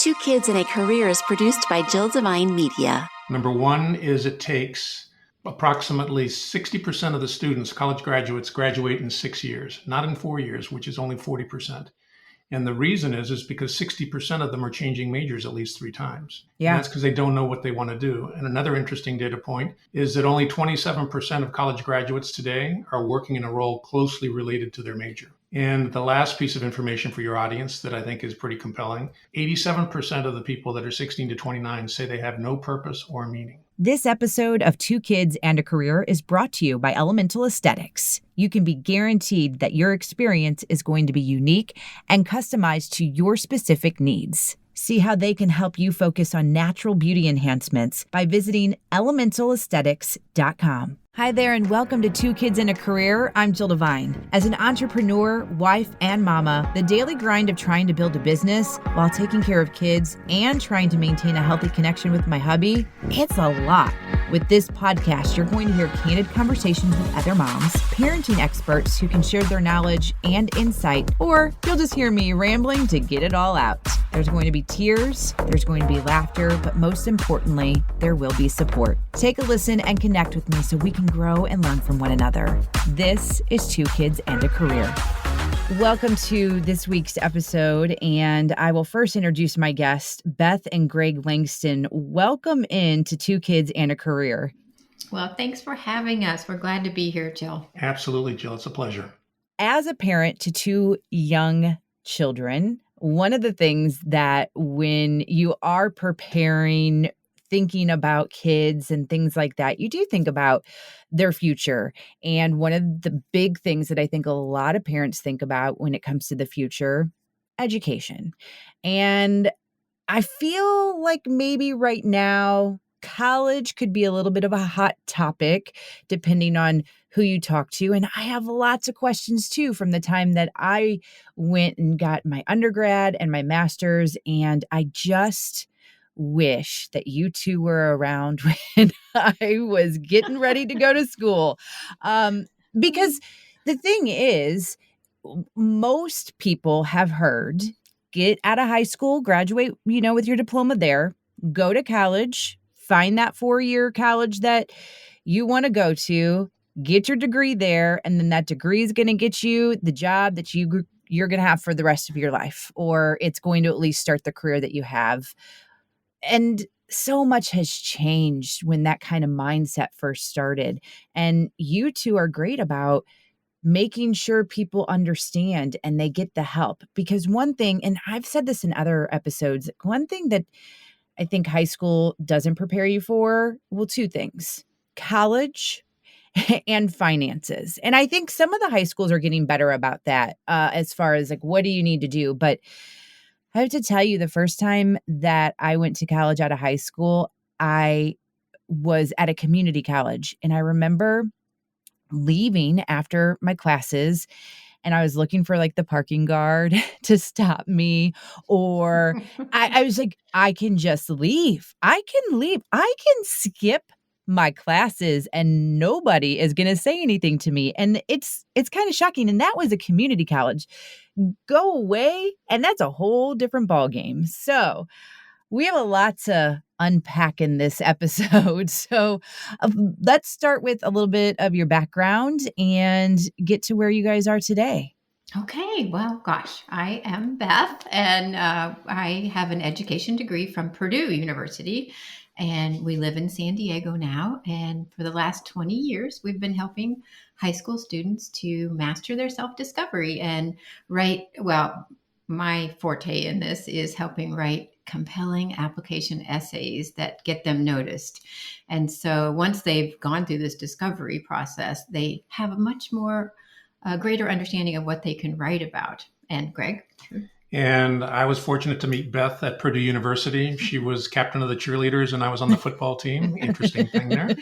Two Kids and a Career is produced by Jill Devine Media. Number one is it takes approximately 60% of the students, college graduates, graduate in 6 years, not in 4 years, which is only 40%. And the reason is because 60% of them are changing majors at least 3 times. Yeah. And that's because they don't know what they want to do. And another interesting data point is that only 27% of college graduates today are working in a role closely related to their major. And the last piece of information for your audience that I think is pretty compelling, 87% of the people that are 16 to 29 say they have no purpose or meaning. This episode of Two Kids and a Career is brought to you by Elemental Aesthetics. You can be guaranteed that your experience is going to be unique and customized to your specific needs. See how they can help you focus on natural beauty enhancements by visiting elementalaesthetics.com. Hi there, and welcome to Two Kids and a Career. I'm Jill Devine. As an entrepreneur, wife, and mama, the daily grind of trying to build a business while taking care of kids and trying to maintain a healthy connection with my hubby, it's a lot. With this podcast, you're going to hear candid conversations with other moms, parenting experts who can share their knowledge and insight, or you'll just hear me rambling to get it all out. There's going to be tears, there's going to be laughter, but most importantly, there will be support. Take a listen and connect with me so we can grow and learn from one another. This is Two Kids and a Career. Welcome to this week's episode, and I will first introduce my guests, Beth and Greg Langston. Welcome into Two Kids and a Career. Well, thanks for having us. We're glad to be here, Jill. Absolutely, Jill. It's a pleasure. As a parent to 2 young children, one of the things that when you are preparing, thinking about kids and things like that, you do think about their future. And one of the big things that I think a lot of parents think about when it comes to the future, education. And I feel like maybe right now, college could be a little bit of a hot topic depending on who you talk to. And I have lots of questions too from the time that I went and got my undergrad and my master's. And I just wish that you two were around when I was getting ready to go to school. Because the thing is, most people have heard, get out of high school, graduate, with your diploma there, go to college, find that 4-year college that you want to go to, get your degree there, and then that degree is going to get you the job that you're going to have for the rest of your life, or it's going to at least start the career that you have. And so much has changed when that kind of mindset first started. And you two are great about making sure people understand and they get the help. Because one thing, and I've said this in other episodes, one thing that I think high school doesn't prepare you for, well, 2 things: college and finances. And I think some of the high schools are getting better about that as far as like, what do you need to do? But I have to tell you, the first time that I went to college out of high school, I was at a community college. And I remember leaving after my classes, and I was looking for like the parking guard to stop me, or I was like, I can just leave. I can leave. I can skip my classes and nobody is going to say anything to me. And it's kind of shocking. And that was a community college. Go away, and that's a whole different ballgame. So we have a lot to unpack in this episode. So let's start with a little bit of your background and get to where you guys are today. Okay, well, gosh, I am Beth, and I have an education degree from Purdue University, and we live in San Diego now. And for the last 20 years, we've been helping high school students to master their self-discovery and write, well, my forte in this is helping write compelling application essays that get them noticed. And so once they've gone through this discovery process, they have a much more greater understanding of what they can write about. And Greg? And I was fortunate to meet Beth at Purdue University. She was captain of the cheerleaders and I was on the football team. Interesting thing there.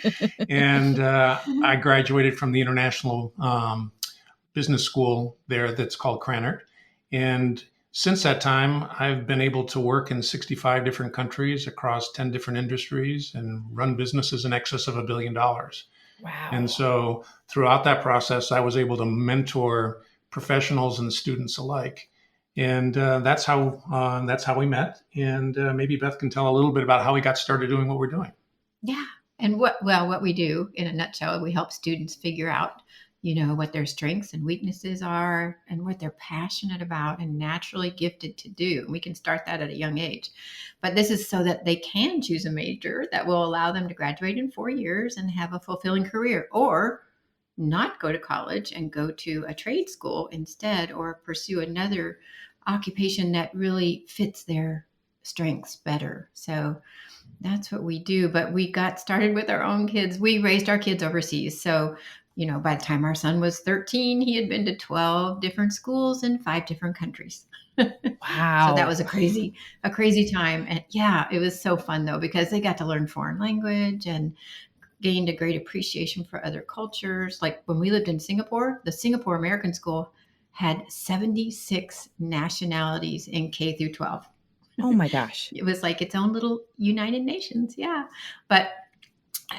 And I graduated from the International Business School there that's called Krannert. And since that time, I've been able to work in 65 different countries across 10 different industries and run businesses in excess of $1 billion. Wow. And so throughout that process, I was able to mentor professionals and students alike. And that's how we met. And maybe Beth can tell a little bit about how we got started doing what we're doing. Yeah. And what we do in a nutshell, we help students figure out, what their strengths and weaknesses are and what they're passionate about and naturally gifted to do. We can start that at a young age. But this is so that they can choose a major that will allow them to graduate in 4 years and have a fulfilling career, or not go to college and go to a trade school instead, or pursue another occupation that really fits their strengths better. So that's what we do. But we got started with our own kids. We raised our kids overseas. So, by the time our son was 13, he had been to 12 different schools in 5 different countries. Wow. So that was a crazy time. And yeah, it was so fun though, because they got to learn foreign language and gained a great appreciation for other cultures. Like when we lived in Singapore, the Singapore American School had 76 nationalities in K through 12. Oh my gosh. It was like its own little United Nations. Yeah. But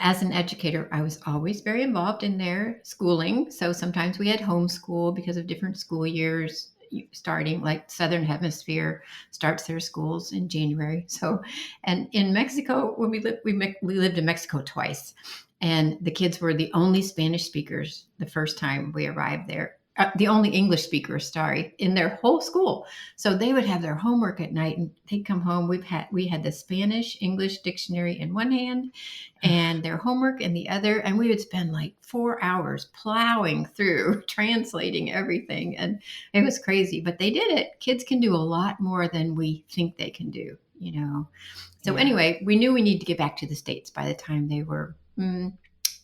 as an educator, I was always very involved in their schooling. So sometimes we had homeschool because of different school years starting, like Southern Hemisphere starts their schools in January. So, and in Mexico, when we lived in Mexico twice, and the kids were the only Spanish speakers the first time we arrived there. The only English speakers, in their whole school. So they would have their homework at night and they'd come home. We had the Spanish English dictionary in one hand and their homework in the other. And we would spend like 4 hours plowing through, translating everything. And it was crazy, but they did it. Kids can do a lot more than we think they can do, So anyway, we knew we needed to get back to the States by the time they were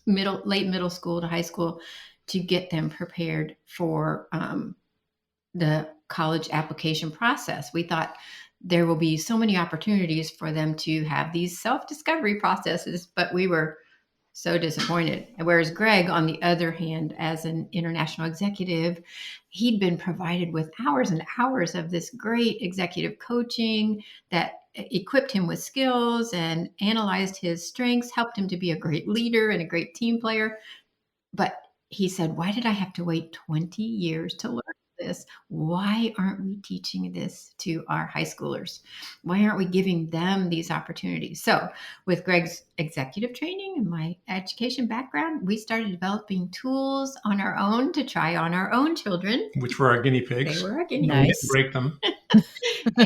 late middle school to high school, to get them prepared for the college application process. We thought there will be so many opportunities for them to have these self-discovery processes, but we were so disappointed. Whereas Greg, on the other hand, as an international executive, he'd been provided with hours and hours of this great executive coaching that equipped him with skills and analyzed his strengths, helped him to be a great leader and a great team player. But he said, why did I have to wait 20 years to learn this? Why aren't we teaching this to our high schoolers? Why aren't we giving them these opportunities? So with Greg's executive training and my education background, we started developing tools on our own to try on our own children. Which were our guinea pigs. They were our guinea Nice. pigs. We didn't break them.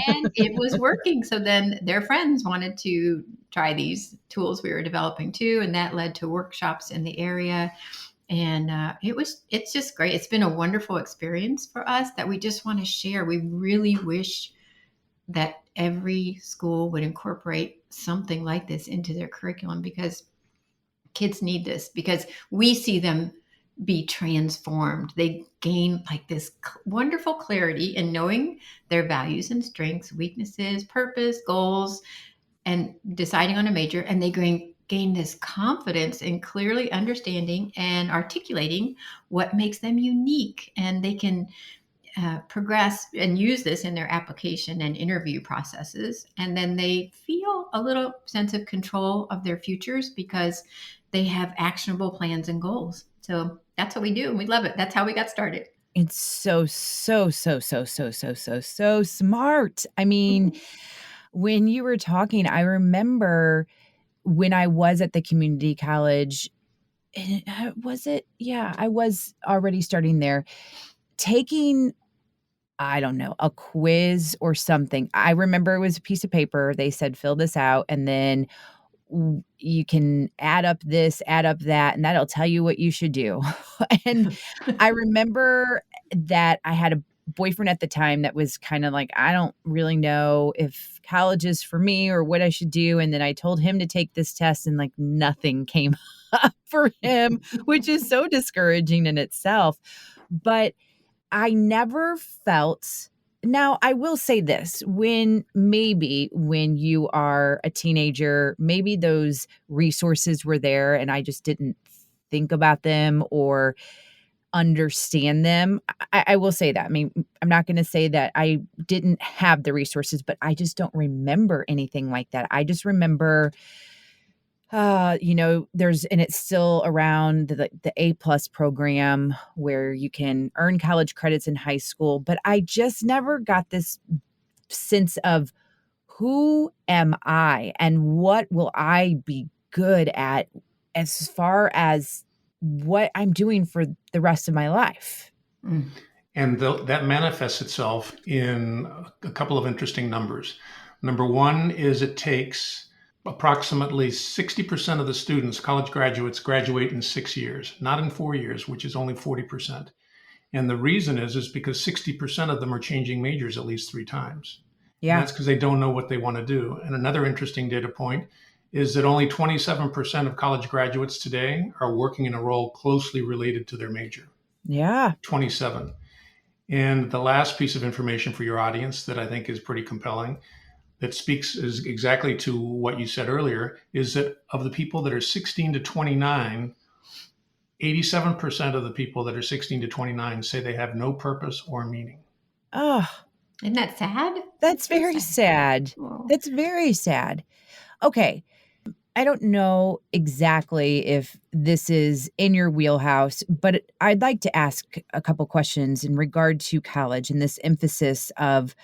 And it was working. So then their friends wanted to try these tools we were developing too. And that led to workshops in the area. And it's just great. It's been a wonderful experience for us that we just want to share. We really wish that every school would incorporate something like this into their curriculum, because kids need this, because we see them be transformed. They gain like this wonderful clarity in knowing their values and strengths, weaknesses, purpose, goals, and deciding on a major. And they gain this confidence in clearly understanding and articulating what makes them unique. And they can progress and use this in their application and interview processes. And then they feel a little sense of control of their futures because they have actionable plans and goals. So that's what we do. And we love it. That's how we got started. It's so smart. I mean, when you were talking, I remember when I was at the community college, was it? Yeah, I was already starting there, taking, I don't know, a quiz or something. I remember it was a piece of paper. They said, fill this out, and then you can add up this, add up that, and that'll tell you what you should do. And I remember that I had a boyfriend at the time that was kind of like, I don't really know if college is for me or what I should do. And then I told him to take this test and like nothing came up for him, which is so discouraging in itself. But I never felt, now I will say this, when you are a teenager, maybe those resources were there and I just didn't think about them or understand them. I will say that. I mean, I'm not going to say that I didn't have the resources, but I just don't remember anything like that. I just remember and it's still around the A+ program where you can earn college credits in high school. But I just never got this sense of who am I and what will I be good at as far as what I'm doing for the rest of my life. Mm. And that manifests itself in a couple of interesting numbers. Number one is it takes approximately 60% of the students, college graduates, graduate in 6 years, not in 4 years, which is only 40%. And the reason is because 60% of them are changing majors at least 3 times. And Yeah. that's because they don't know what they want to do. And another interesting data point is that only 27% of college graduates today are working in a role closely related to their major. Yeah. 27. And the last piece of information for your audience that I think is pretty compelling, that speaks is exactly to what you said earlier, is that of the people that are 16 to 29, 87% of the people that are 16 to 29 say they have no purpose or meaning. Oh, Isn't that sad? that's very sad. Oh. That's very sad. Okay. I don't know exactly if this is in your wheelhouse, but I'd like to ask a couple questions in regard to college and this emphasis of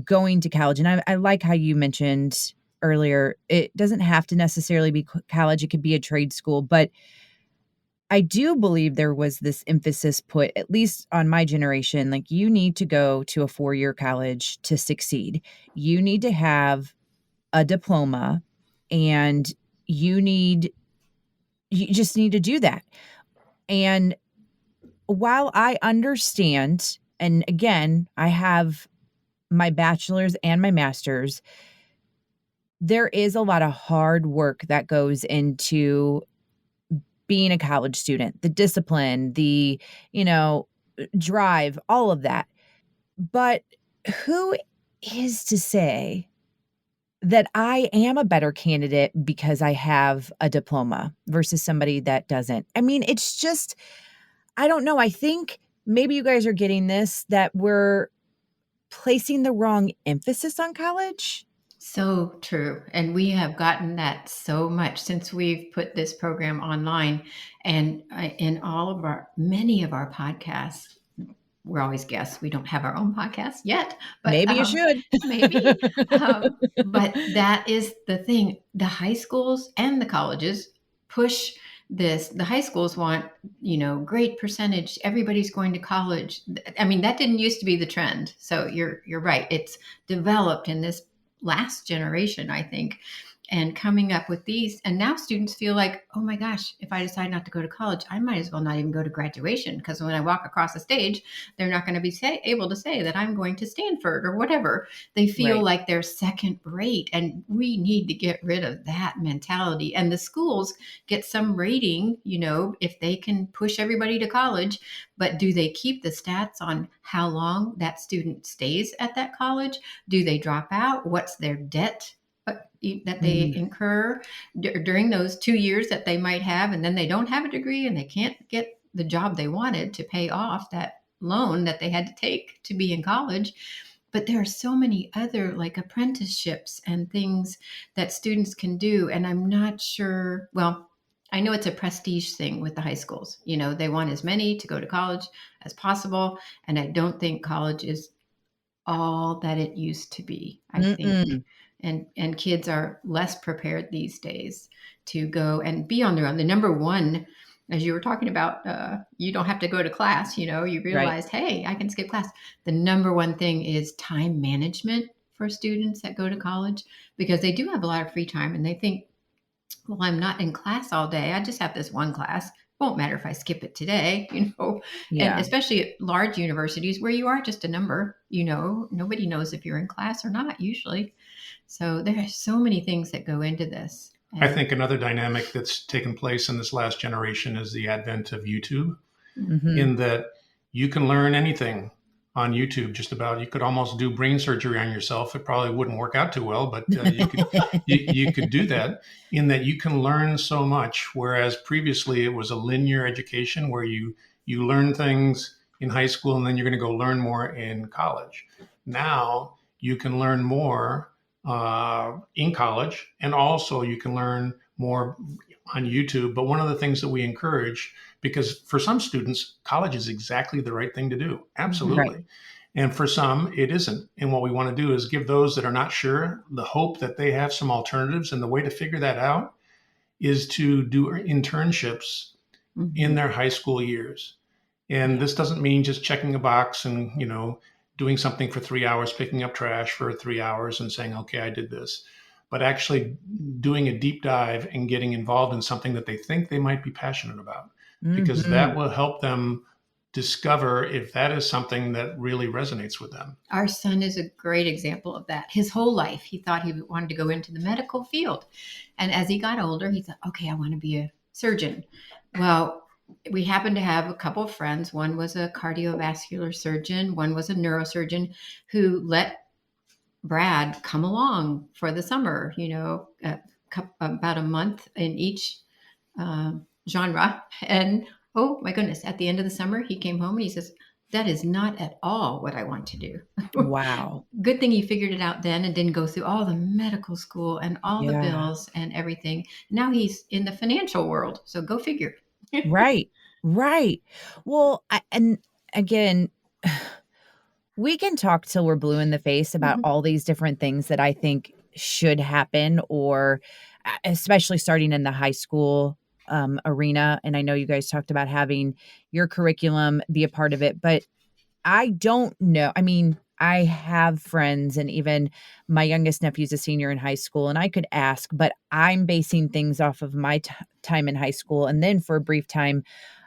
going to college. And I like how you mentioned earlier, it doesn't have to necessarily be college. It could be a trade school, but I do believe there was this emphasis put, at least on my generation, like you need to go to a 4-year college to succeed. You need to have a diploma and you just need to do that. And while I understand, and again, I have my bachelor's and my master's, there is a lot of hard work that goes into being a college student, the discipline, the, drive, all of that. But who is to say that I am a better candidate because I have a diploma versus somebody that doesn't? I mean, it's just, I don't know. I think maybe you guys are getting this, that we're placing the wrong emphasis on college. So true. And we have gotten that so much since we've put this program online. And in many of our podcasts, we're always guests. We don't have our own podcast yet, but Maybe you should. maybe. But that is the thing. The high schools and the colleges push this. The high schools want, great percentage. Everybody's going to college. I mean, that didn't used to be the trend. So you're right. It's developed in this last generation, I think, and coming up with these. And now students feel like, oh my gosh, if I decide not to go to college, I might as well not even go to graduation, because when I walk across the stage, they're not going to be able to say that I'm going to Stanford or whatever. They feel Right. like they're second rate, and we need to get rid of that mentality. And the schools get some rating, if they can push everybody to college, but do they keep the stats on how long that student stays at that college? Do they drop out? What's their debt that they incur during those 2 years that they might have, and then they don't have a degree and they can't get the job they wanted to pay off that loan that they had to take to be in college? But there are so many other, like, apprenticeships and things that students can do. And I'm not sure, well, I know it's a prestige thing with the high schools. They want as many to go to college as possible. And I don't think college is all that it used to be, I think. And kids are less prepared these days to go and be on their own. The number one, as you were talking about, you don't have to go to class, you realize, hey, I can skip class. The number one thing is time management for students that go to college, because they do have a lot of free time and they think, well, I'm not in class all day. I just have this one class. Won't matter if I skip it today, Yeah. And especially at large universities where you are just a number, nobody knows if you're in class or not usually. So there are so many things that go into this. I think another dynamic that's taken place in this last generation is the advent of YouTube, in that you can learn anything on YouTube, just about. You could almost do brain surgery on yourself. It probably wouldn't work out too well, but you could do that, in that you can learn so much, whereas previously it was a linear education where you learn things in high school and then you're going to go learn more in college. Now you can learn more in college, and also you can learn more on YouTube. But one of the things that we encourage, because for some students, college is exactly the right thing to do. Absolutely. Right. And for some, it isn't. And what we want to do is give those that are not sure the hope that they have some alternatives. And the way to figure that out is to do internships in their high school years. And this doesn't mean just checking a box and, doing something for 3 hours, picking up trash for 3 hours and saying, okay, I did this, but actually doing a deep dive and getting involved in something that they think they might be passionate about, because that will help them discover if that is something that really resonates with them. Our son is a great example of that. His whole life, he thought he wanted to go into the medical field. And as he got older, he thought, okay, I want to be a surgeon. Well, we happened to have a couple of friends. One was a cardiovascular surgeon. One was a neurosurgeon who let Brad come along for the summer, about a month in each genre. And oh my goodness, at the end of the summer, he came home and he says, that is not at all what I want to do. Wow. Good thing he figured it out then and didn't go through all the medical school and all the bills and everything. Now he's in the financial world. So go figure. Right. Well, and again, we can talk till we're blue in the face about all these different things that I think should happen, or especially starting in the high school arena. And I know you guys talked about having your curriculum be a part of it, but I don't know. I mean, I have friends, and even my youngest nephew's a senior in high school, and I could ask, but I'm basing things off of my time in high school. And then for a brief time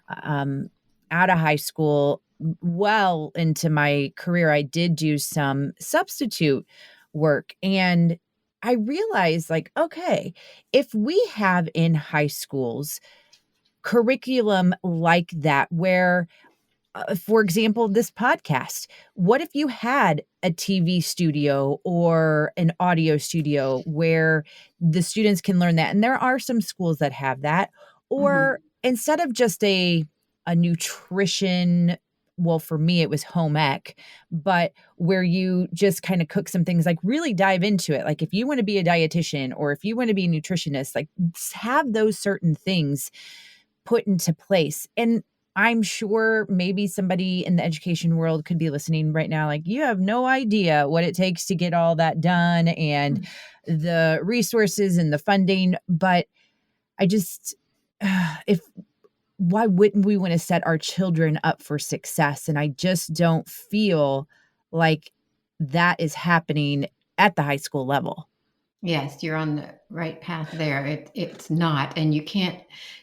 out of high school, well into my career, I did do some substitute work. And I realized, like, okay, if we have in high schools curriculum like that, where for example, this podcast, what if you had a TV studio or an audio studio where the students can learn that? And there are some schools that have that. Or instead of just a nutrition, well, for me, it was home ec, but where you just kind of cook some things, like really dive into it. Like if you want to be a dietitian or if you want to be a nutritionist, like have those certain things put into place. And I'm sure maybe somebody in the education world could be listening right now, like, you have no idea what it takes to get all that done and the resources and the funding. But I just, why wouldn't we want to set our children up for success? And I just don't feel like that is happening at the high school level. Yes, you're on the right path there. It's not, and you can't,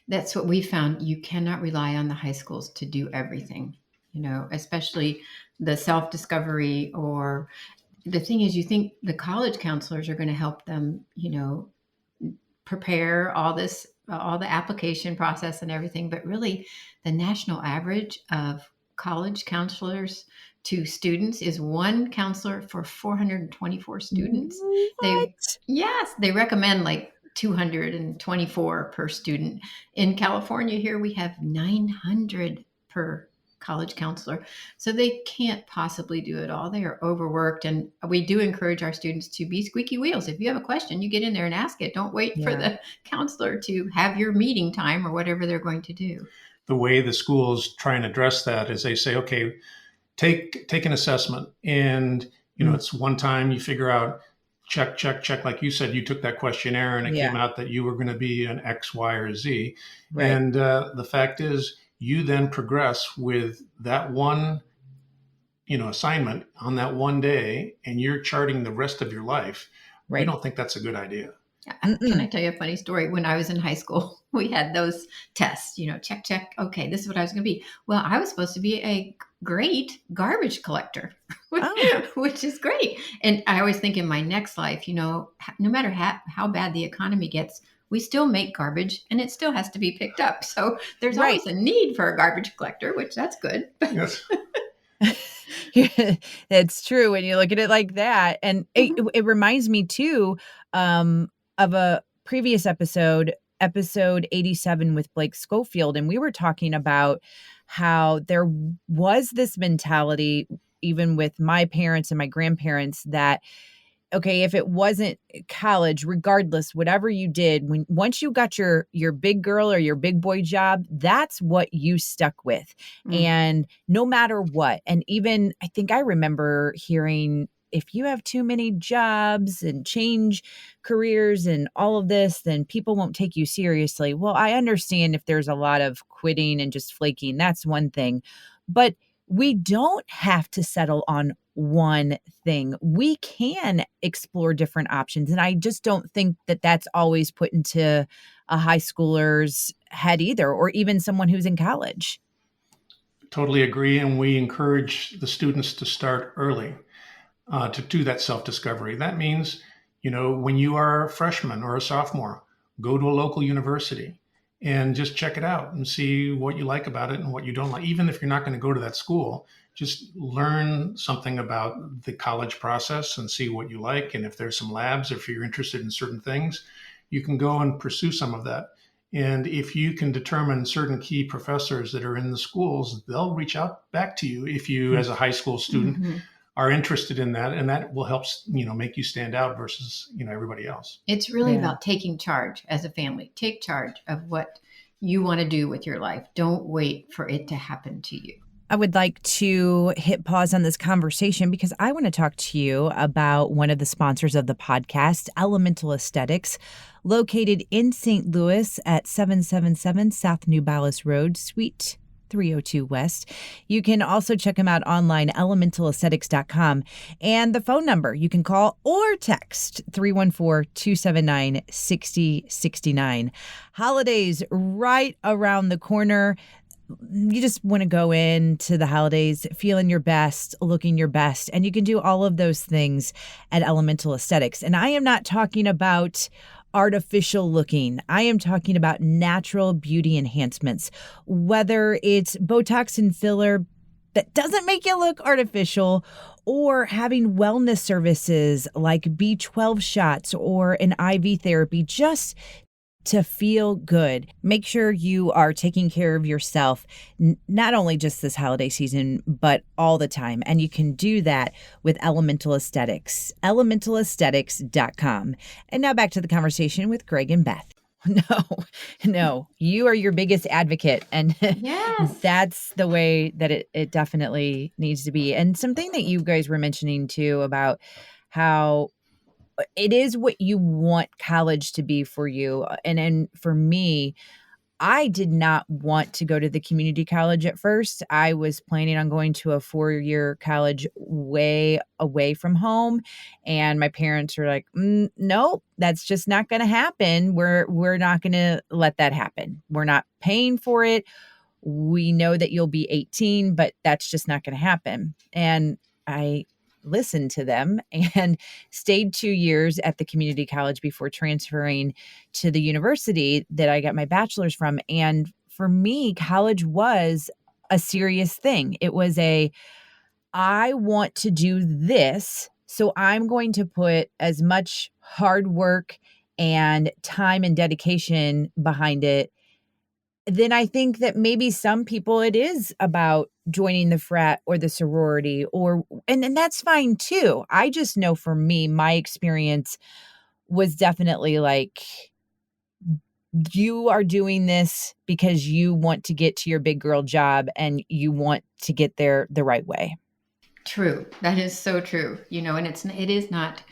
that's what we found. You cannot rely on the high schools to do everything, especially the self-discovery. Or the thing is, you think the college counselors are going to help them, prepare all this, all the application process and everything. But really, the national average of college counselors to students is one counselor for 424 students. What? They recommend like 224 per student. In California here, we have 900 per college counselor. So they can't possibly do it all. They are overworked. And we do encourage our students to be squeaky wheels. If you have a question, you get in there and ask it. Don't wait for the counselor to have your meeting time or whatever they're going to do. The way the schools try and address that is they say, okay, take an assessment, and it's one time you figure out, check, like you said, you took that questionnaire and it came out that you were going to be an X, Y, or Z. Right. And the fact is, you then progress with that one assignment on that one day, and you're charting the rest of your life. Right. We don't think that's a good idea. Can I tell you a funny story? When I was in high school, we had those tests, check. Okay, this is what I was going to be. Well, I was supposed to be a great garbage collector, which is great. And I always think in my next life, no matter how bad the economy gets, we still make garbage and it still has to be picked up. So there's always a need for a garbage collector, which that's good. Yes. It's true when you look at it like that. And it reminds me too, of a previous episode 87 with Blake Schofield. And we were talking about how there was this mentality, even with my parents and my grandparents, that, okay, if it wasn't college, regardless, whatever you did, once you got your big girl or your big boy job, that's what you stuck with. Mm. And no matter what, and even I think I remember hearing, if you have too many jobs and change careers and all of this, then people won't take you seriously. Well, I understand if there's a lot of quitting and just flaking, that's one thing. But we don't have to settle on one thing. We can explore different options. And I just don't think that that's always put into a high schooler's head either, or even someone who's in college. Totally agree. And we encourage the students to start early to do that self-discovery. That means, when you are a freshman or a sophomore, go to a local university and just check it out and see what you like about it and what you don't like. Even if you're not going to go to that school, just learn something about the college process and see what you like. And if there's some labs, if you're interested in certain things, you can go and pursue some of that. And if you can determine certain key professors that are in the schools, they'll reach out back to you if you, as a high school student, Mhm. are interested in that, and that will help make you stand out versus everybody else. It's really Yeah. about taking charge as a family. Take charge of what you want to do with your life. Don't wait for it to happen to you. I would like to hit pause on this conversation because I want to talk to you about one of the sponsors of the podcast, Elemental Aesthetics, located in St. Louis at 777 South New Ballas Road, Suite 302 West. You can also check them out online, elementalaesthetics.com. And the phone number you can call or text 314-279-6069. Holidays right around the corner. You just want to go into the holidays feeling your best, looking your best, and you can do all of those things at Elemental Aesthetics. And I am not talking about artificial looking. I am talking about natural beauty enhancements, whether it's Botox and filler that doesn't make you look artificial, or having wellness services like B12 shots or an IV therapy just to feel good. Make sure you are taking care of yourself, not only just this holiday season, but all the time. And you can do that with Elemental Aesthetics, elementalaesthetics.com. And now back to the conversation with Greg and Beth. No, you are your biggest advocate. And Yes. that's the way that it definitely needs to be. And something that you guys were mentioning too about how it is what you want college to be for you. And for me, I did not want to go to the community college at first. I was planning on going to a 4-year college way away from home. And my parents were like, nope, that's just not going to happen. We're not going to let that happen. We're not paying for it. We know that you'll be 18, but that's just not going to happen. And I listened to them and stayed 2 years at the community college before transferring to the university that I got my bachelor's from. And for me, college was a serious thing. It was I want to do this, so I'm going to put as much hard work and time and dedication behind it. Then I think that maybe some people it is about joining the frat or the sorority and that's fine too. I just know for me, my experience was definitely like, you are doing this because you want to get to your big girl job and you want to get there the right way. True. That is so true. And it is not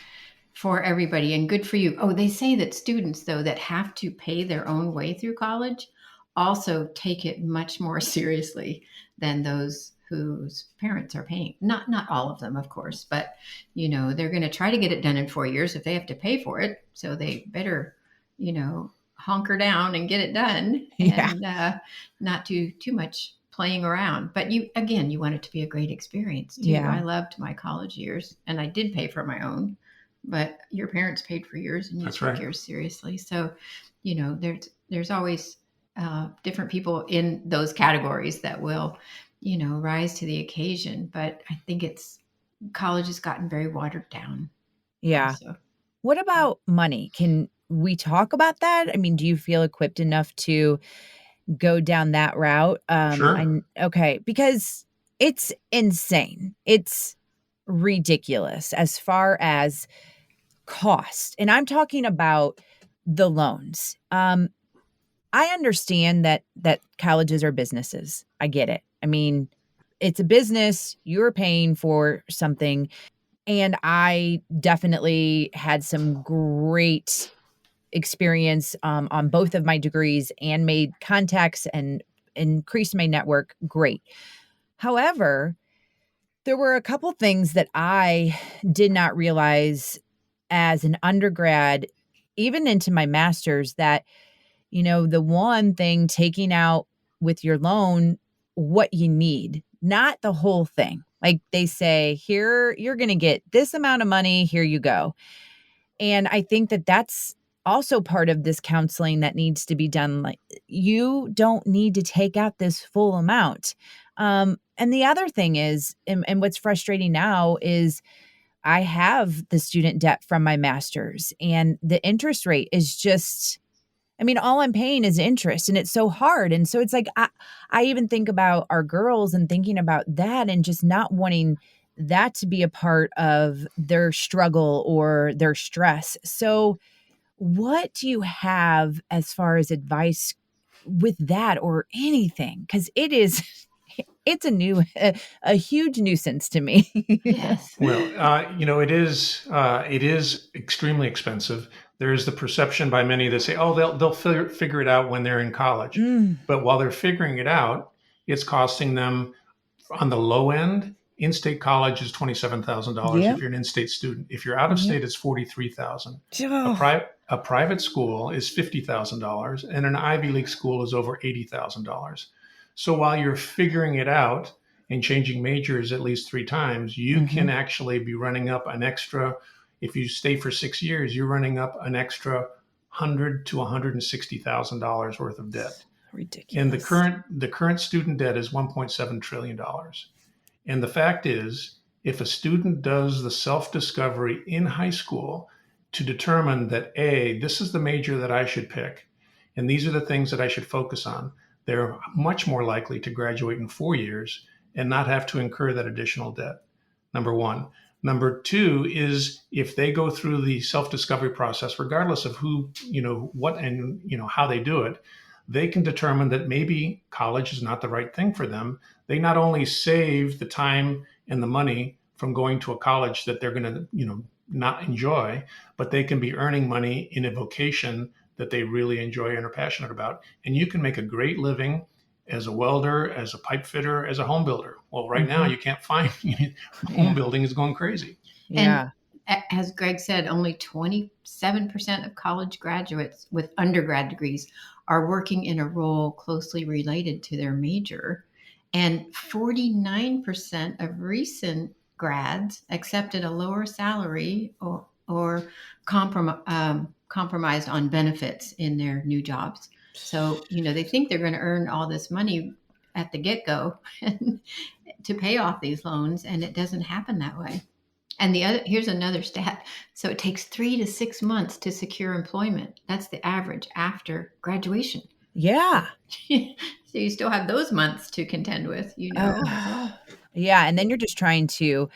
for everybody, and good for you. Oh, they say that students, though, that have to pay their own way through college also take it much more seriously than those whose parents are paying. Not all of them, of course, but they're going to try to get it done in 4 years if they have to pay for it. So they better, hunker down and get it done, and not do too much playing around. But you want it to be a great experience too. Yeah. I loved my college years, and I did pay for my own, but your parents paid for yours and you That's took right. yours seriously. So, there's always different people in those categories that will, rise to the occasion. But I think college has gotten very watered down. Yeah. Also. What about money? Can we talk about that? I mean, do you feel equipped enough to go down that route? Sure. Okay, because it's insane. It's ridiculous as far as cost. And I'm talking about the loans. I understand that colleges are businesses. I get it. I mean, it's a business. You're paying for something. And I definitely had some great experience on both of my degrees and made contacts and increased my network. Great. However, there were a couple things that I did not realize as an undergrad, even into my master's, that, the one thing taking out with your loan, what you need, not the whole thing. Like they say, here, you're going to get this amount of money, here you go. And I think that that's also part of this counseling that needs to be done. Like, you don't need to take out this full amount. And the other thing is, and what's frustrating now is I have the student debt from my master's, and the interest rate is just, I mean, all I'm paying is interest, and it's so hard. And so it's like, I even think about our girls and thinking about that and just not wanting that to be a part of their struggle or their stress. So what do you have as far as advice with that or anything? Because it's a huge nuisance to me. Yes. Well, it is extremely expensive. There's the perception by many that say, oh, they'll figure it out when they're in college. Mm, But while they're figuring it out, it's costing them on the low end. In-state college is $27,000 yep. if you're an in-state student. If you're out of Yep. state, it's $43,000. Oh, A private school is $50,000, and an Ivy League school is over $80,000. So while you're figuring it out and changing majors at least 3 times, you can actually be running up an extra. If you stay for 6 years, you're running up an extra $100,000 to $160,000 worth of debt. ridiculous. And the current student debt is $1.7 trillion. And the fact is, if a student does the self-discovery in high school to determine that, A, this is the major that I should pick, and these are the things that I should focus on, they're much more likely to graduate in 4 years and not have to incur that additional debt. Number one. Number two is, if they go through the self-discovery process, regardless of who, what and, how they do it, they can determine that maybe college is not the right thing for them. They not only save the time and the money from going to a college that they're going to, not enjoy, but they can be earning money in a vocation that they really enjoy and are passionate about. And you can make a great living as a welder, as a pipe fitter, as a home builder. Well, right now you can't find home building is going crazy. Yeah. And as Greg said, only 27% of college graduates with undergrad degrees are working in a role closely related to their major. And 49% of recent grads accepted a lower salary or compromised on benefits in their new jobs. So, they think they're going to earn all this money at the get-go to pay off these loans, and it doesn't happen that way. And here's another stat. So it takes 3 to 6 months to secure employment. That's the average after graduation. Yeah. So you still have those months to contend with, Yeah. And then you're just trying to,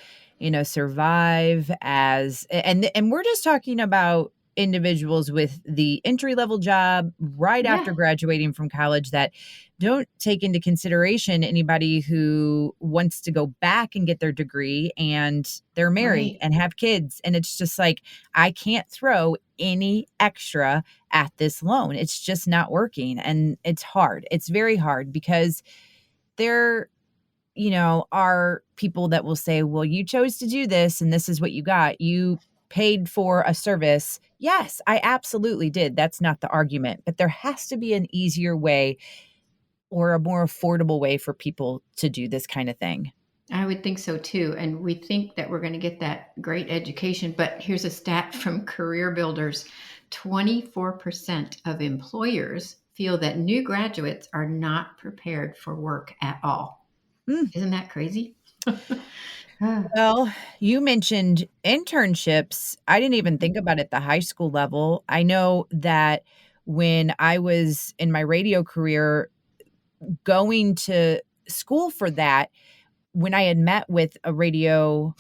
survive and we're just talking about individuals with the entry level job right after graduating from college that don't take into consideration anybody who wants to go back and get their degree and they're married and have kids. And it's just like, I can't throw any extra at this loan. It's just not working. And it's hard. It's very hard because there, are people that will say, well, you chose to do this and this is what you got. You paid for a service. Yes, I absolutely did. That's not the argument. But there has to be an easier way or a more affordable way for people to do this kind of thing. I would think so too. And we think that we're going to get that great education. But here's a stat from Career Builders. 24% of employers feel that new graduates are not prepared for work at all. Isn't that crazy? Well, you mentioned internships. I didn't even think about it at the high school level. I know that when I was in my radio career, going to school for that, when I had met with a radio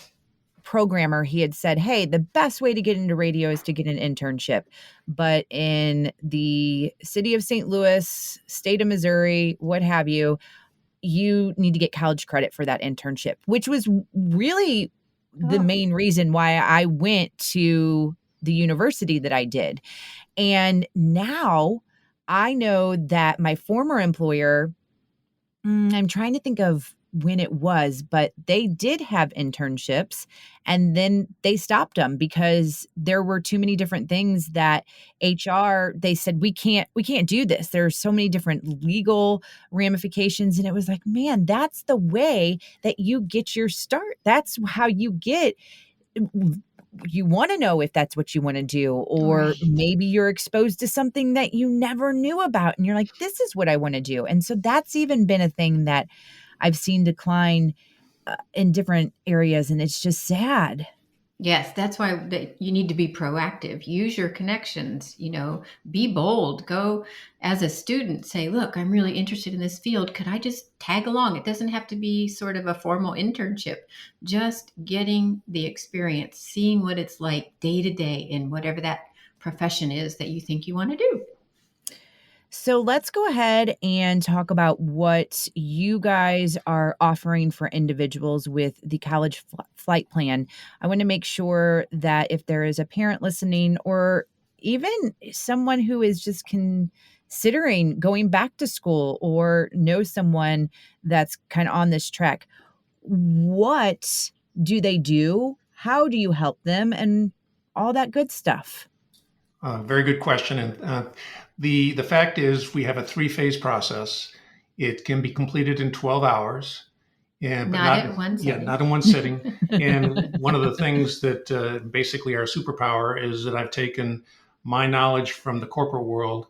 programmer, he had said, hey, the best way to get into radio is to get an internship. But in the city of St. Louis, state of Missouri, what have you, you need to get college credit for that internship, which was really the main reason why I went to the university that I did. And now I know that my former employer, I'm trying to think of when it was, but they did have internships and then they stopped them because there were too many different things that HR, they said, we can't do this. There's so many different legal ramifications. And it was like, man, that's the way that you get your start. That's how you get, you want to know if that's what you want to do, or maybe you're exposed to something that you never knew about. And you're like, this is what I want to do. And so that's even been a thing that I've seen decline in different areas. And it's just sad. Yes, that's why you need to be proactive. Use your connections, be bold. Go as a student, say, look, I'm really interested in this field. Could I just tag along? It doesn't have to be sort of a formal internship, just getting the experience, seeing what it's like day to day in whatever that profession is that you think you want to do. So let's go ahead and talk about what you guys are offering for individuals with the college flight plan. I want to make sure that if there is a parent listening, or even someone who is just considering going back to school, or knows someone that's kind of on this track, what do they do? How do you help them? And all that good stuff. Very good question. And the fact is, we have a 3-phase process. It can be completed in 12 hours. And not in one sitting. Yeah, not in one sitting. And one of the things that basically our superpower is that I've taken my knowledge from the corporate world,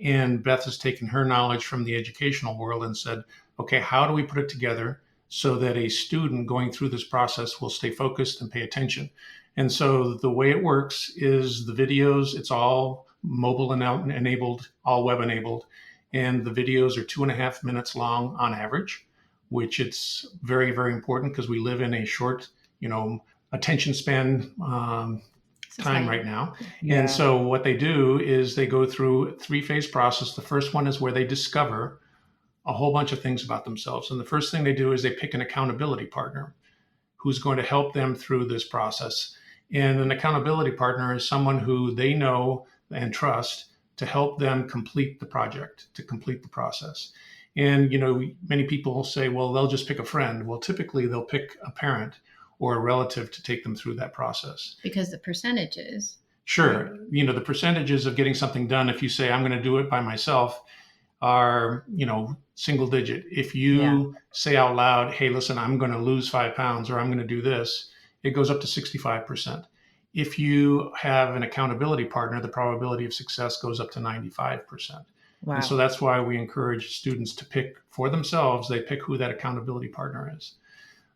and Beth has taken her knowledge from the educational world and said, okay, how do we put it together so that a student going through this process will stay focused and pay attention? And so the way it works is the videos, it's all mobile and enabled, all web enabled. And the videos are 2.5 minutes long on average, which it's very, very important because we live in a short, attention span time right now. Yeah. And so what they do is they go through a 3-phase process. The first one is where they discover a whole bunch of things about themselves. And the first thing they do is they pick an accountability partner who's going to help them through this process. And an accountability partner is someone who they know and trust to help them complete the project, to complete the process. And, many people say, well, they'll just pick a friend. Well, typically they'll pick a parent or a relative to take them through that process. Because the percentages. Sure. The percentages of getting something done, if you say, I'm going to do it by myself, are, single digit. If you say out loud, hey, listen, I'm going to lose 5 pounds, or I'm going to do this, it goes up to 65%. If you have an accountability partner, the probability of success goes up to 95%. Wow. And so that's why we encourage students to pick for themselves. They pick who that accountability partner is.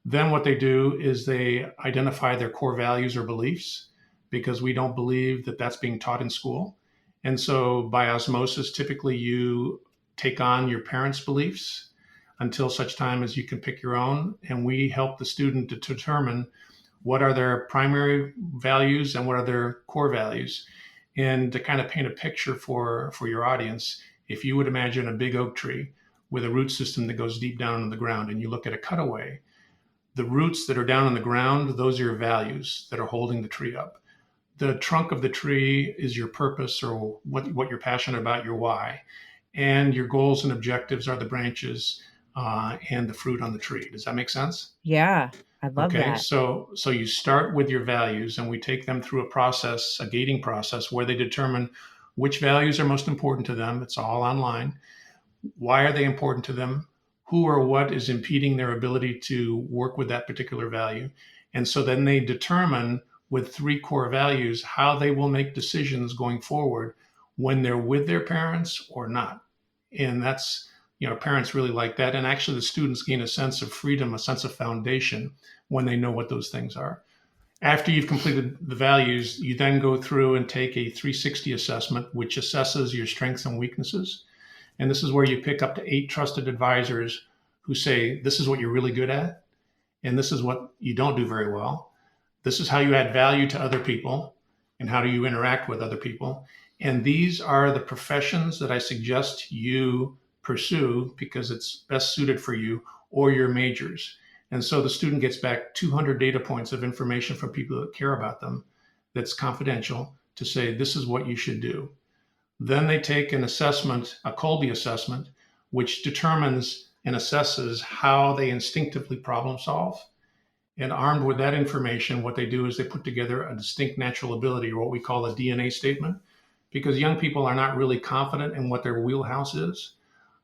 Then what they do is they identify their core values or beliefs, because we don't believe that that's being taught in school. And so by osmosis, typically you take on your parents' beliefs until such time as you can pick your own. And we help the student to determine what are their primary values and what are their core values. And to kind of paint a picture for your audience, if you would imagine a big oak tree with a root system that goes deep down in the ground, and you look at a cutaway, the roots that are down on the ground, those are your values that are holding the tree up. The trunk of the tree is your purpose, or what you're passionate about, your why. And your goals and objectives are the branches and the fruit on the tree. Does that make sense? Yeah, I love that. So you start with your values, and we take them through a process, a gating process, where they determine which values are most important to them. It's all online. Why are they important to them? Who or what is impeding their ability to work with that particular value? And so then they determine with 3 core values how they will make decisions going forward when they're with their parents or not. And that's, parents really like that. And actually the students gain a sense of freedom, a sense of foundation when they know what those things are. After you've completed the values, you then go through and take a 360 assessment, which assesses your strengths and weaknesses. And this is where you pick up to 8 trusted advisors who say, this is what you're really good at, and this is what you don't do very well. This is how you add value to other people and how do you interact with other people. And these are the professions that I suggest you pursue because it's best suited for you, or your majors. And so the student gets back 200 data points of information from people that care about them that's confidential to say, this is what you should do. Then they take an assessment, a Kolbe assessment, which determines and assesses how they instinctively problem solve. And armed with that information, what they do is they put together a distinct natural ability, or what we call a DNA statement, because young people are not really confident in what their wheelhouse is.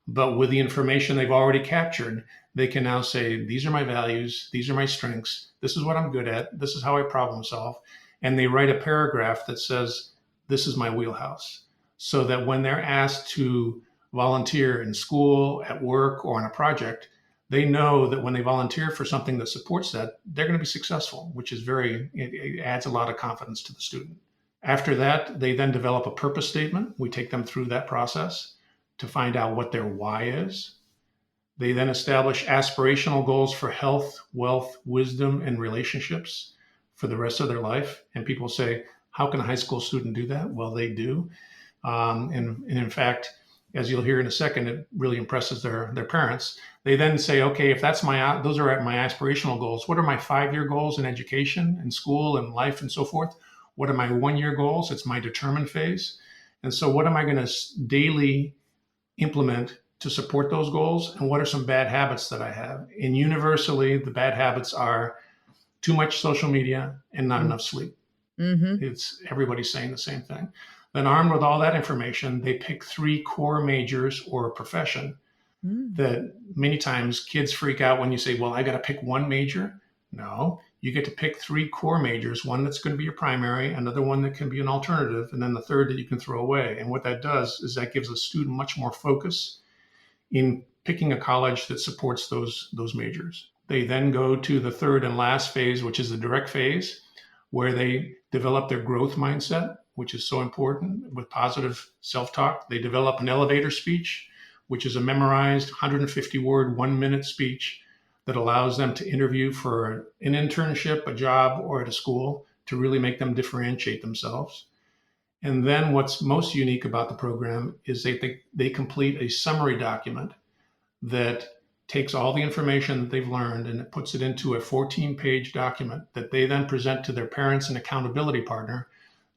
But with the information they've already captured, they can now say, these are my values, these are my strengths, this is what I'm good at, this is how I problem solve. And they write a paragraph that says, this is my wheelhouse. So that when they're asked to volunteer in school, at work, or on a project, they know that when they volunteer for something that supports that, they're going to be successful, which is it adds a lot of confidence to the student. After that, they then develop a purpose statement. We take them through that process to find out what their why is. They then establish aspirational goals for health, wealth, wisdom, and relationships for the rest of their life. And people say, how can a high school student do that? Well, they do. And in fact, as you'll hear in a second, it really impresses their parents. They then say, okay, if those are my aspirational goals, what are my 5-year goals in education and school and life and so forth? What are my 1-year goals? It's my determine phase. And so what am I going to daily implement to support those goals? And what are some bad habits that I have? And universally, the bad habits are too much social media and not enough sleep. Mm-hmm. It's everybody's saying the same thing. Then armed with all that information, they pick 3 core majors or a profession that many times kids freak out when you say, well, I got to pick one major. No, you get to pick 3 core majors, one that's going to be your primary, another one that can be an alternative, and then the third that you can throw away. And what that does is that gives a student much more focus in picking a college that supports those majors. They then go to the third and last phase, which is the direct phase, where they develop their growth mindset, which is so important with positive self-talk. They develop an elevator speech, which is a memorized 150-word, 1-minute speech that allows them to interview for an internship, a job, or at a school to really make them differentiate themselves. And then what's most unique about the program is they complete a summary document that takes all the information that they've learned and it puts it into a 14-page document that they then present to their parents and accountability partner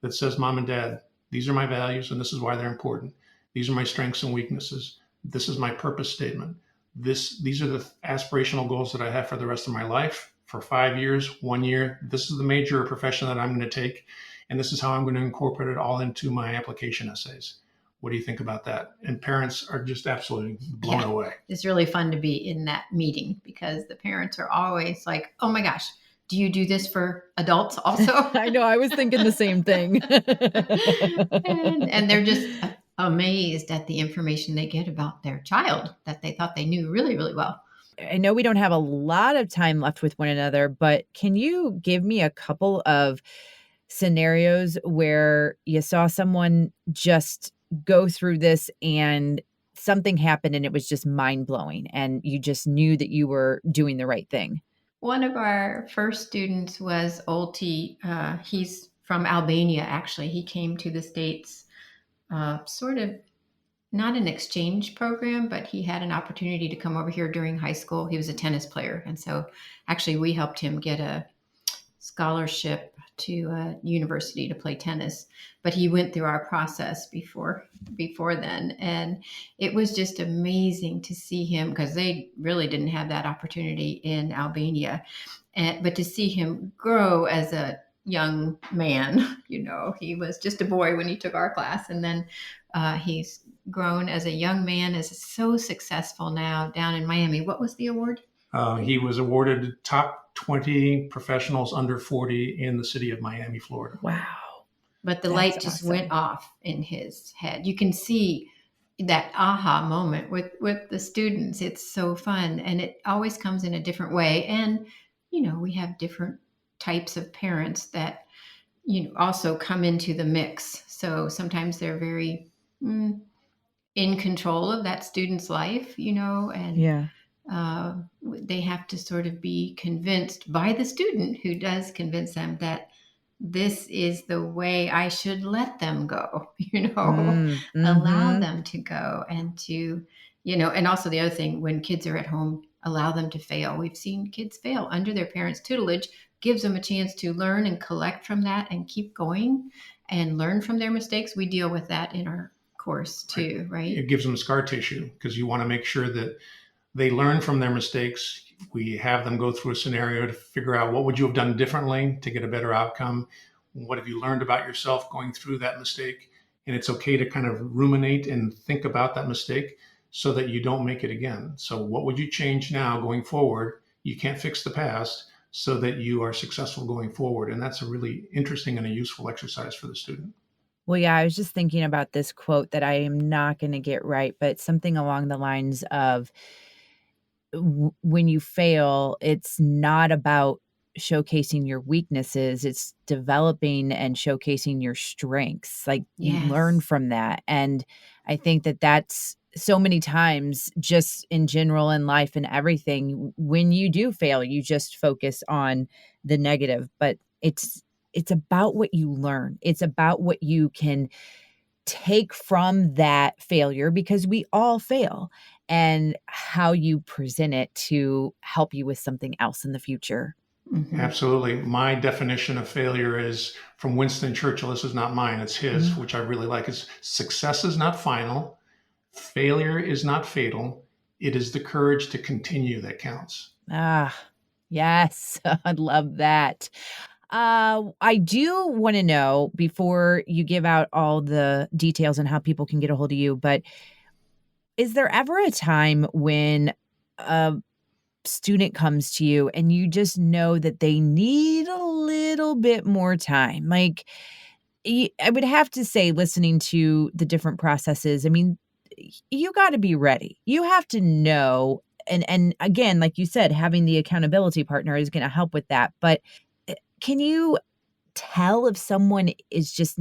that says, Mom and Dad, these are my values and this is why they're important. These are my strengths and weaknesses. This is my purpose statement. These are the aspirational goals that I have for the rest of my life, for 5 years, 1 year. This is the major or profession that I'm going to take. And this is how I'm going to incorporate it all into my application essays. What do you think about that? And parents are just absolutely blown away. It's really fun to be in that meeting because the parents are always like, oh my gosh, do you do this for adults also? I know, I was thinking the same thing. and they're just amazed at the information they get about their child that they thought they knew really, really well. I know we don't have a lot of time left with one another, but can you give me a couple of scenarios where you saw someone just go through this and something happened and it was just mind-blowing and you just knew that you were doing the right thing? One of our first students was Olti. He's from Albania, actually. He came to the States sort of not an exchange program, but he had an opportunity to come over here during high school. He was a tennis player. And so actually we helped him get a scholarship to a university to play tennis, but he went through our process before then. And it was just amazing to see him because they really didn't have that opportunity in Albania. But to see him grow as a young man, he was just a boy when he took our class. And then he's grown as a young man, is so successful now down in Miami. What was the award? He was awarded top 20 professionals under 40 in the city of Miami, Florida. Wow. But the light just went off in his head. You can see that aha moment with the students. It's so fun. And it always comes in a different way. And, we have different types of parents that, also come into the mix. So sometimes they're very in control of that student's life, and they have to sort of be convinced by the student who does convince them that this is the way I should let them go, allow Mm-hmm. them to go and to, and also the other thing, when kids are at home, allow them to fail. We've seen kids fail under their parents' tutelage, gives them a chance to learn and collect from that and keep going and learn from their mistakes. We deal with that in our course too, right? It gives them scar tissue because you want to make sure that they learn from their mistakes. We have them go through a scenario to figure out what would you have done differently to get a better outcome. What have you learned about yourself going through that mistake? And it's okay to kind of ruminate and think about that mistake so that you don't make it again. So what would you change now going forward? You can't fix the past, so that you are successful going forward. And that's a really interesting and a useful exercise for the student. Well, yeah, I was just thinking about this quote that I am not going to get right, but something along the lines of when you fail, it's not about showcasing your weaknesses, it's developing and showcasing your strengths. Like you learn Yes. from that. And I think that that's so many times just in general in life and everything, when you do fail, you just focus on the negative, but it's about what you learn. It's about what you can take from that failure, because we all fail, and how you present it to help you with something else in the future. Hmm. Absolutely. My definition of failure is from Winston Churchill. This is not mine, it's his, Mm. which I really like. Is success is not final, failure is not fatal. It is the courage to continue that counts. Ah, yes. I love that. I do want to know, before you give out all the details on how people can get a hold of you, but is there ever a time when a student comes to you and you just know that they need a little bit more time? Like, I would have to say, listening to the different processes, I mean, you got to be ready. You have to know. And again, like you said, having the accountability partner is going to help with that. But can you tell if someone is just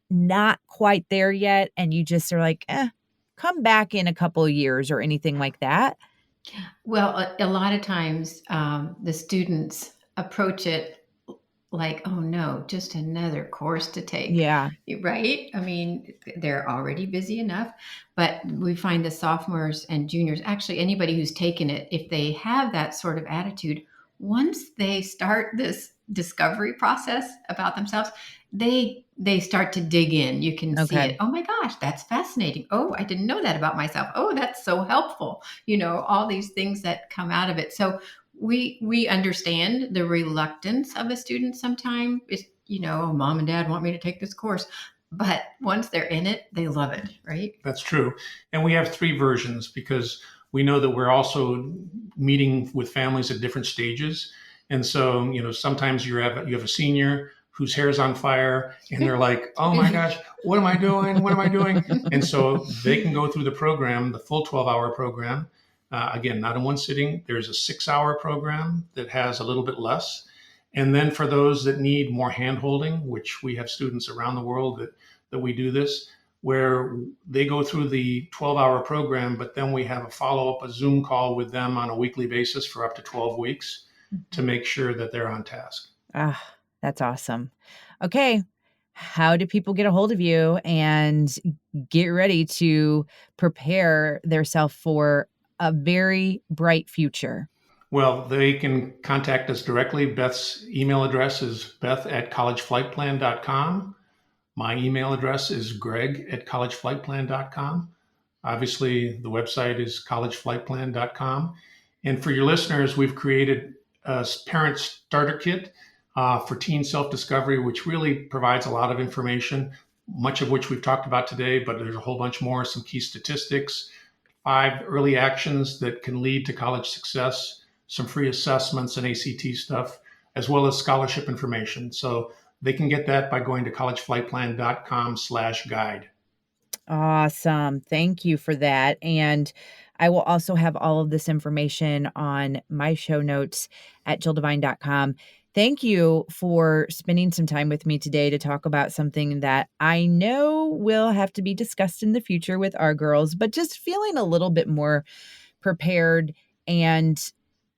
not quite there yet, and you just are like, come back in a couple of years or anything like that? Well, a lot of times the students approach it like, oh no, just another course to take, Yeah. right? I mean, they're already busy enough, but we find the sophomores and juniors, actually anybody who's taken it, if they have that sort of attitude, once they start this discovery process about themselves, they start to dig in. You can see Okay. it. Oh my gosh, that's fascinating. Oh, I didn't know that about myself. Oh, that's so helpful. All these things that come out of it. So we understand the reluctance of a student sometimes. It's, "Oh, mom and dad want me to take this course." But once they're in it, they love it, right? That's true. And we have three versions because we know that we're also meeting with families at different stages. And so, sometimes you have a senior whose hair is on fire and they're like, "Oh my gosh, what am I doing? What am I doing?" And so they can go through the program, the full 12-hour program. Again, not in one sitting. There's a 6-hour program that has a little bit less. And then for those that need more handholding, which we have students around the world that we do this, where they go through the 12-hour program, but then we have a follow-up, a Zoom call with them on a weekly basis for up to 12 weeks to make sure that they're on task. Ah, that's awesome. Okay. How do people get a hold of you and get ready to prepare themselves for a very bright future? Well, they can contact us directly. Beth's email address is beth@collegeflightplan.com. My email address is greg@collegeflightplan.com. Obviously, the website is collegeflightplan.com. And for your listeners, we've created a parent starter kit for teen self-discovery, which really provides a lot of information, much of which we've talked about today, but there's a whole bunch more, some key statistics, 5 early actions that can lead to college success, some free assessments and ACT stuff, as well as scholarship information. So they can get that by going to collegeflightplan.com/guide. Awesome. Thank you for that. And I will also have all of this information on my show notes at jilldevine.com. Thank you for spending some time with me today to talk about something that I know will have to be discussed in the future with our girls, but just feeling a little bit more prepared And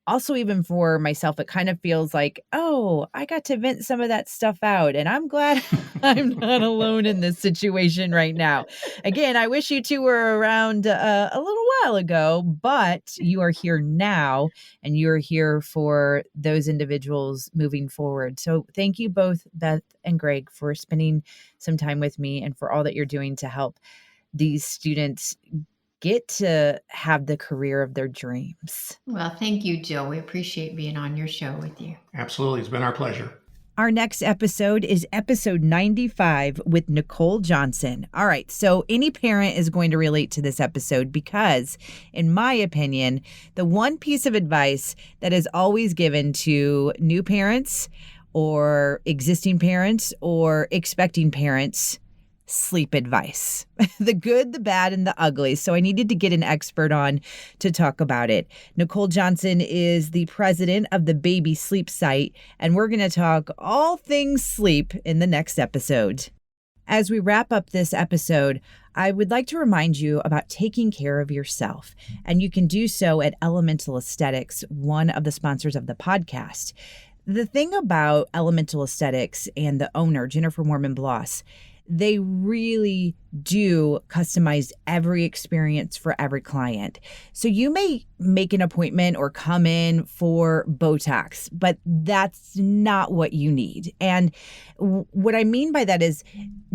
also, even for myself, it kind of feels like, oh, I got to vent some of that stuff out. And I'm glad I'm not alone in this situation right now. Again, I wish you two were around a little while ago, but you are here now and you're here for those individuals moving forward. So thank you both, Beth and Greg, for spending some time with me and for all that you're doing to help these students get to have the career of their dreams. Well, thank you, Jill. We appreciate being on your show with you. Absolutely. It's been our pleasure. Our next episode is episode 95 with Nicole Johnson. All right, so any parent is going to relate to this episode because, in my opinion, the one piece of advice that is always given to new parents or existing parents or expecting parents, sleep advice, the good, the bad, and the ugly. So I needed to get an expert on to talk about it. Nicole Johnson is the president of the Baby Sleep site, and we're going to talk all things sleep in the next episode. As we wrap up this episode, I would like to remind you about taking care of yourself, and you can do so at Elemental Aesthetics, one of the sponsors of the podcast. The thing about Elemental Aesthetics and the owner, Jennifer Mormon-Bloss, they really do customize every experience for every client. So you may make an appointment or come in for Botox, but that's not what you need. And what I mean by that is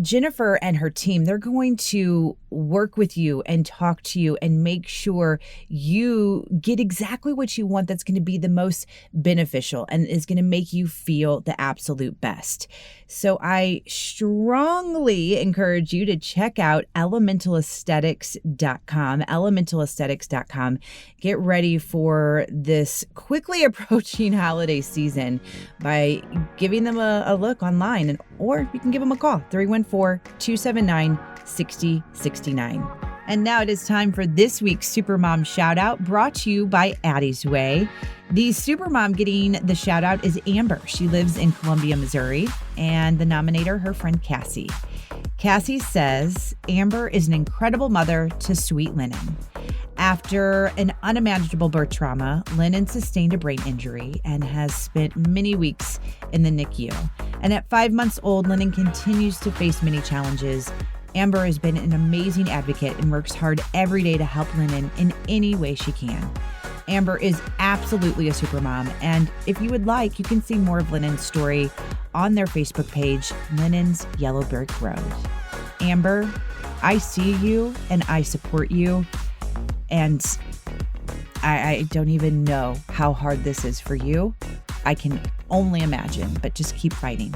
Jennifer and her team, they're going to work with you and talk to you and make sure you get exactly what you want that's going to be the most beneficial and is going to make you feel the absolute best. So I strongly encourage you to check out elemентalaesthetics.com, elementalaesthetics.com. Get ready for this quickly approaching holiday season by giving them a look online, or you can give them a call, 314-279-6069. And now it is time for this week's Supermom Shoutout, brought to you by Addie's Way. The Supermom getting the shout out is Amber. She lives in Columbia, Missouri, and the nominator, her friend Cassie. Cassie says, Amber is an incredible mother to sweet Lennon. After an unimaginable birth trauma, Lennon sustained a brain injury and has spent many weeks in the NICU. And at 5 months old, Lennon continues to face many challenges. Amber has been an amazing advocate and works hard every day to help Lennon in any way she can. Amber is absolutely a supermom, and if you would like, you can see more of Lennon's story on their Facebook page, Lennon's Yellow Brick Road. Amber, I see you and I support you, and I don't even know how hard this is for you. I can only imagine, but just keep fighting.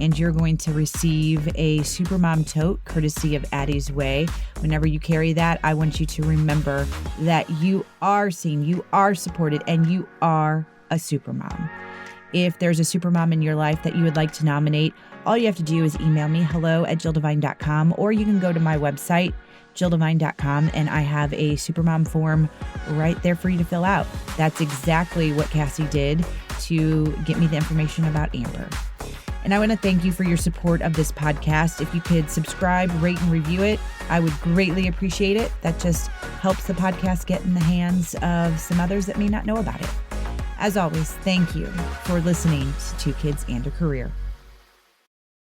And you're going to receive a Supermom tote courtesy of Addie's Way. Whenever you carry that, I want you to remember that you are seen, you are supported, and you are a supermom. If there's a supermom in your life that you would like to nominate, all you have to do is email me, hello@jilldevine.com, or you can go to my website, jilldevine.com, and I have a supermom form right there for you to fill out. That's exactly what Cassie did to get me the information about Amber. And I want to thank you for your support of this podcast. If you could subscribe, rate, and review it, I would greatly appreciate it. That just helps the podcast get in the hands of some others that may not know about it. As always, thank you for listening to Two Kids and a Career.